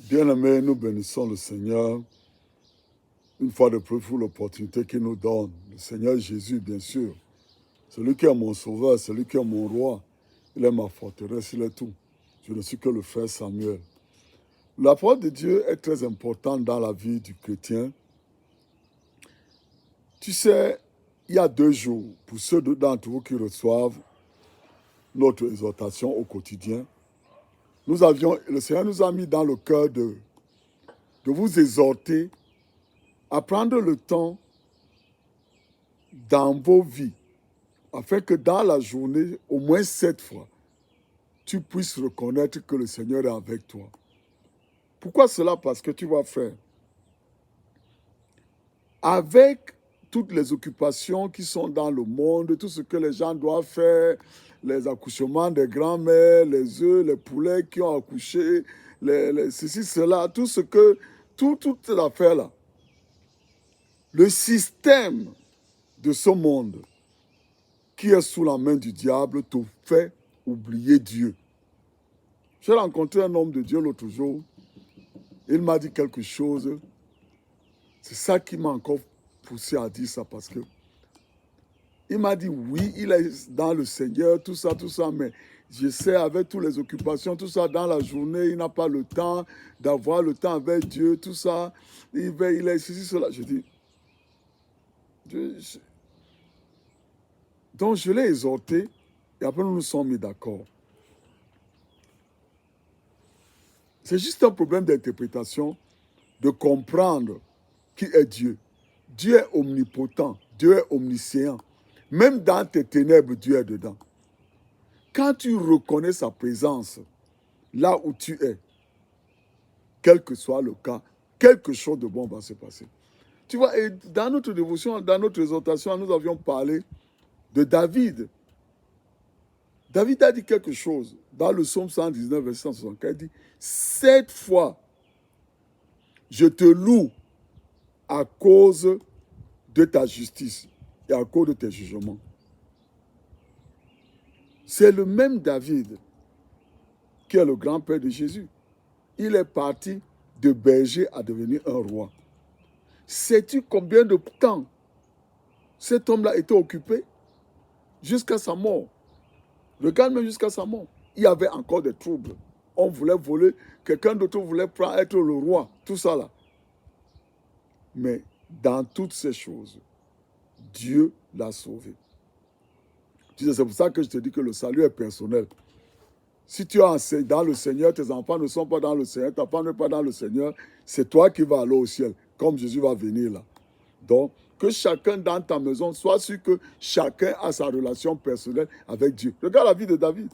Bien-aimés, nous bénissons le Seigneur une fois de plus pour l'opportunité qu'il nous donne. Le Seigneur Jésus, bien sûr. Celui qui est mon sauveur, celui qui est mon roi. Il est ma forteresse, il est tout. Je ne suis que le frère Samuel. La parole de Dieu est très importante dans la vie du chrétien. Tu sais, il y a 2 jours, pour ceux d'entre vous qui reçoivent notre exhortation au quotidien, le Seigneur nous a mis dans le cœur de vous exhorter à prendre le temps dans vos vies, afin que dans la journée, au moins 7 fois, tu puisses reconnaître que le Seigneur est avec toi. Pourquoi cela? Parce que tu vas faire. Avec toutes les occupations qui sont dans le monde, tout ce que les gens doivent faire, les accouchements des grands-mères, les œufs, les poulets qui ont accouché, ceci, cela, tout ce que, toute cette affaire-là. Le système de ce monde qui est sous la main du diable te fait oublier Dieu. J'ai rencontré un homme de Dieu l'autre jour. Il m'a dit quelque chose. C'est ça qui m'a encore poussé à dire ça parce que il m'a dit oui, il est dans le Seigneur, tout ça, mais je sais avec toutes les occupations, tout ça, dans la journée, il n'a pas le temps d'avoir le temps avec Dieu, tout ça. Il est ceci, cela. Je dis, donc je l'ai exhorté et après nous nous sommes mis d'accord. C'est juste un problème d'interprétation, de comprendre qui est Dieu. Dieu est omnipotent, Dieu est omniscient. Même dans tes ténèbres, Dieu est dedans. Quand tu reconnais sa présence là où tu es, quel que soit le cas, quelque chose de bon va se passer. Tu vois, et dans notre dévotion, dans notre exhortation, nous avions parlé de David. David a dit quelque chose dans le psaume 119, verset 164. Il dit, 7 fois, je te loue à cause de ta justice et à cause de tes jugements. C'est le même David qui est le grand-père de Jésus. Il est parti de berger à devenir un roi. Sais-tu combien de temps cet homme-là était occupé? Jusqu'à sa mort. Regarde même jusqu'à sa mort. Il y avait encore des troubles. On voulait voler, quelqu'un d'autre voulait être le roi, tout ça là. Mais dans toutes ces choses, Dieu l'a sauvé. C'est pour ça que je te dis que le salut est personnel. Si tu es dans le Seigneur, tes enfants ne sont pas dans le Seigneur, ta femme n'est pas dans le Seigneur, c'est toi qui vas aller au ciel, comme Jésus va venir là. Donc, que chacun dans ta maison soit sûr que chacun a sa relation personnelle avec Dieu. Regarde la vie de David.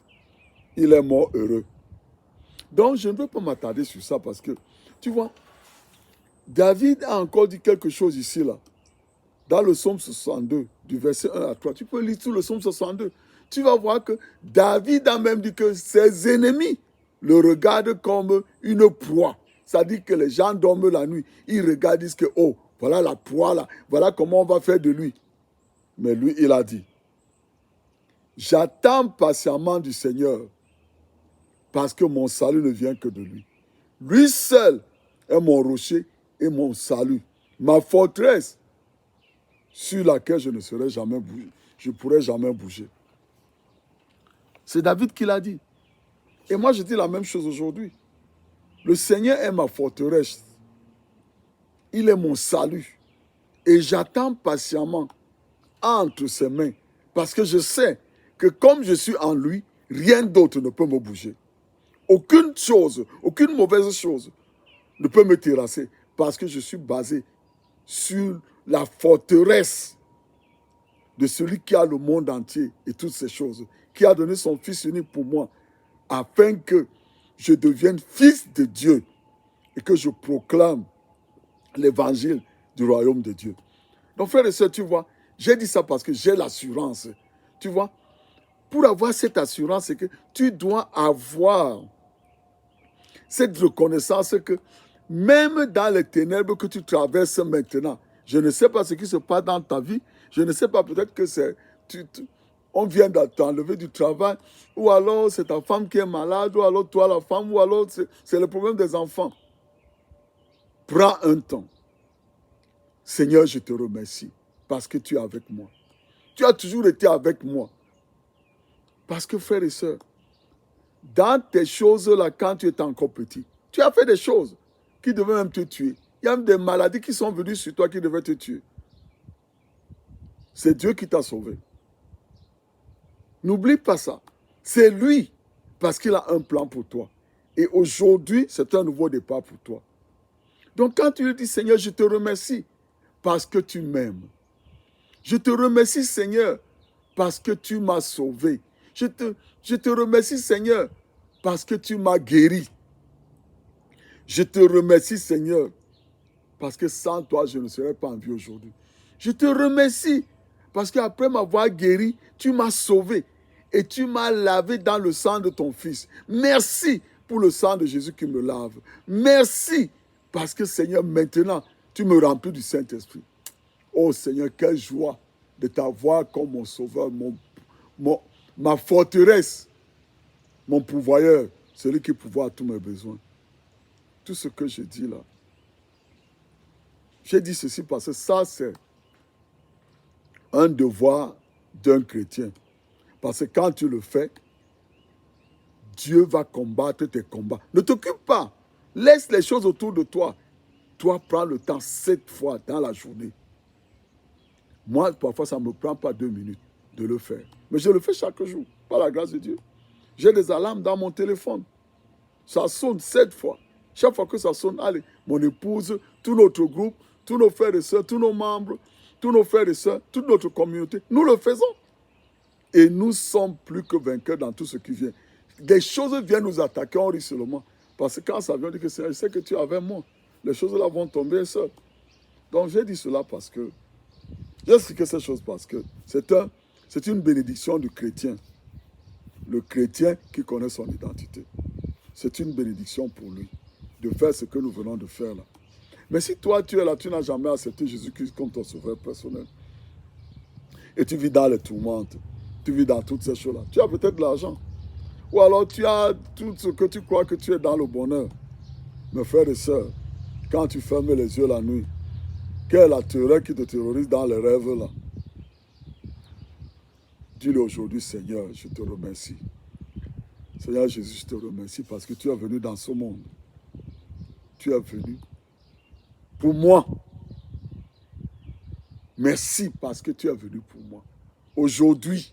Il est mort heureux. Donc, je ne veux pas m'attarder sur ça parce que, tu vois, David a encore dit quelque chose ici, là. Dans le psaume 62, du verset 1 à 3. Tu peux lire tout le psaume 62. Tu vas voir que David a même dit que ses ennemis le regardent comme une proie. C'est-à-dire que les gens dorment la nuit. Ils regardent, ils disent que, oh, voilà la proie là, voilà comment on va faire de lui. Mais lui, il a dit, j'attends patiemment du Seigneur parce que mon salut ne vient que de lui. Lui seul est mon rocher et mon salut, ma forteresse sur laquelle je ne serai jamais bougé. Je ne pourrai jamais bouger. C'est David qui l'a dit. Et moi, je dis la même chose aujourd'hui. Le Seigneur est ma forteresse. Il est mon salut. Et j'attends patiemment entre ses mains. Parce que je sais que comme je suis en lui, rien d'autre ne peut me bouger. Aucune chose, aucune mauvaise chose ne peut me terrasser. Parce que je suis basé sur la forteresse de celui qui a le monde entier et toutes ces choses, qui a donné son Fils unique pour moi, afin que je devienne fils de Dieu et que je proclame l'évangile du royaume de Dieu. Donc, frères et sœurs, tu vois, j'ai dit ça parce que j'ai l'assurance. Tu vois, pour avoir cette assurance, c'est que tu dois avoir cette reconnaissance que même dans les ténèbres que tu traverses maintenant, je ne sais pas ce qui se passe dans ta vie, je ne sais pas, peut-être que c'est... on vient de t'enlever du travail, ou alors c'est ta femme qui est malade, ou alors toi la femme, ou alors c'est le problème des enfants. Prends un temps. Seigneur, je te remercie parce que tu es avec moi. Tu as toujours été avec moi. Parce que, frères et sœurs, dans tes choses-là, quand tu étais encore petit, tu as fait des choses qui devaient même te tuer. Il y a même des maladies qui sont venues sur toi qui devaient te tuer. C'est Dieu qui t'a sauvé. N'oublie pas ça. C'est lui, parce qu'il a un plan pour toi. Et aujourd'hui, c'est un nouveau départ pour toi. Donc quand tu lui dis, Seigneur, je te remercie parce que tu m'aimes. Je te remercie, Seigneur, parce que tu m'as sauvé. Je te remercie, Seigneur, parce que tu m'as guéri. Je te remercie, Seigneur, parce que sans toi, je ne serais pas en vie aujourd'hui. Je te remercie parce qu'après m'avoir guéri, tu m'as sauvé et tu m'as lavé dans le sang de ton Fils. Merci pour le sang de Jésus qui me lave. Merci parce que, Seigneur, maintenant, tu me remplis du Saint-Esprit. Oh Seigneur, quelle joie de t'avoir comme mon sauveur, ma forteresse, mon pourvoyeur, celui qui pourvoit à tous mes besoins. Tout ce que je dis là, j'ai dit ceci parce que ça, c'est un devoir d'un chrétien. Parce que quand tu le fais, Dieu va combattre tes combats. Ne t'occupe pas. Laisse les choses autour de toi. Toi, prends le temps 7 fois dans la journée. Moi, parfois, ça ne me prend pas 2 minutes de le faire. Mais je le fais chaque jour, par la grâce de Dieu. J'ai des alarmes dans mon téléphone. Ça sonne 7 fois. Chaque fois que ça sonne, allez, mon épouse, tout notre groupe, tous nos frères et sœurs, tous nos membres, tous nos frères et sœurs, toute notre communauté, nous le faisons. Et nous sommes plus que vainqueurs dans tout ce qui vient. Des choses viennent nous attaquer, on rit seulement. Parce que quand ça vient, on dit que je sais que tu es avec moi. Les choses là vont tomber seules. Donc j'ai dit cela parce que, j'ai expliqué ces choses parce que c'est une bénédiction du chrétien. Le chrétien qui connaît son identité. C'est une bénédiction pour lui de faire ce que nous venons de faire là. Mais si toi, tu es là, tu n'as jamais accepté Jésus-Christ comme ton sauveur personnel, et tu vis dans les tourmentes, tu vis dans toutes ces choses-là, tu as peut-être de l'argent, ou alors tu as tout ce que tu crois que tu es dans le bonheur. Mes frères et sœurs, quand tu fermes les yeux la nuit, quelle est la terreur qui te terrorise dans les rêves là? Dis-le aujourd'hui, Seigneur, je te remercie. Seigneur Jésus, je te remercie parce que tu es venu dans ce monde. Tu es venu pour moi. Merci parce que tu es venu pour moi. Aujourd'hui,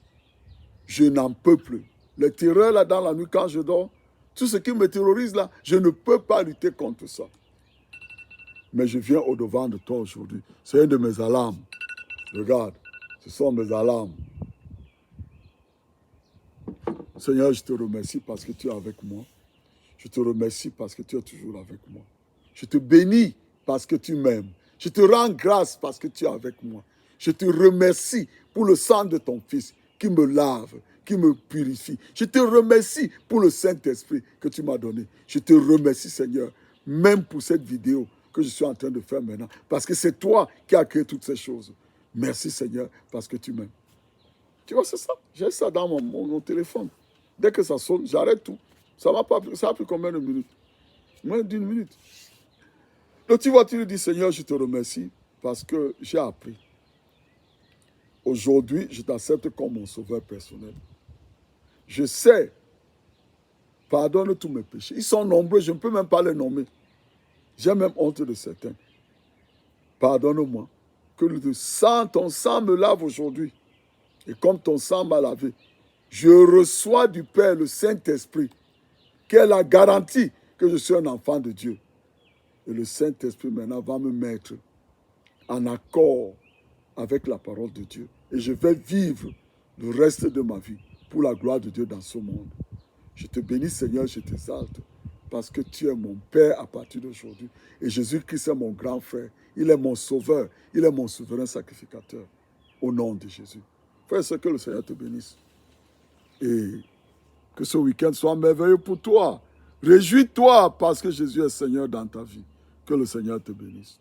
je n'en peux plus. Les terreurs là dans la nuit quand je dors, tout ce qui me terrorise là, je ne peux pas lutter contre ça. Mais je viens au-devant de toi aujourd'hui. C'est une de mes alarmes. Regarde, ce sont mes alarmes. Seigneur, je te remercie parce que tu es avec moi. Je te remercie parce que tu es toujours avec moi. Je te bénis parce que tu m'aimes. Je te rends grâce parce que tu es avec moi. Je te remercie pour le sang de ton Fils qui me lave, qui me purifie. Je te remercie pour le Saint-Esprit que tu m'as donné. Je te remercie, Seigneur, même pour cette vidéo que je suis en train de faire maintenant, parce que c'est toi qui as créé toutes ces choses. Merci, Seigneur, parce que tu m'aimes. Tu vois, c'est ça. J'ai ça dans mon téléphone. Dès que ça sonne, j'arrête tout. Ça a pris combien de minutes? Moins d'1 minute. Donc tu vois, tu lui dis, Seigneur, je te remercie parce que j'ai appris. Aujourd'hui, je t'accepte comme mon sauveur personnel. Je sais, pardonne tous mes péchés. Ils sont nombreux, je ne peux même pas les nommer. J'ai même honte de certains. Pardonne-moi. Que ton sang me lave aujourd'hui. Et comme ton sang m'a lavé, je reçois du Père le Saint-Esprit, qui est la garantie que je suis un enfant de Dieu. Et le Saint-Esprit maintenant va me mettre en accord avec la parole de Dieu. Et je vais vivre le reste de ma vie pour la gloire de Dieu dans ce monde. Je te bénis, Seigneur, je t'exalte, parce que tu es mon Père à partir d'aujourd'hui. Et Jésus-Christ est mon grand frère. Il est mon sauveur. Il est mon souverain sacrificateur. Au nom de Jésus. Frère, c'est que le Seigneur te bénisse. Et que ce week-end soit merveilleux pour toi. Réjouis-toi parce que Jésus est Seigneur dans ta vie. Que le Seigneur te bénisse.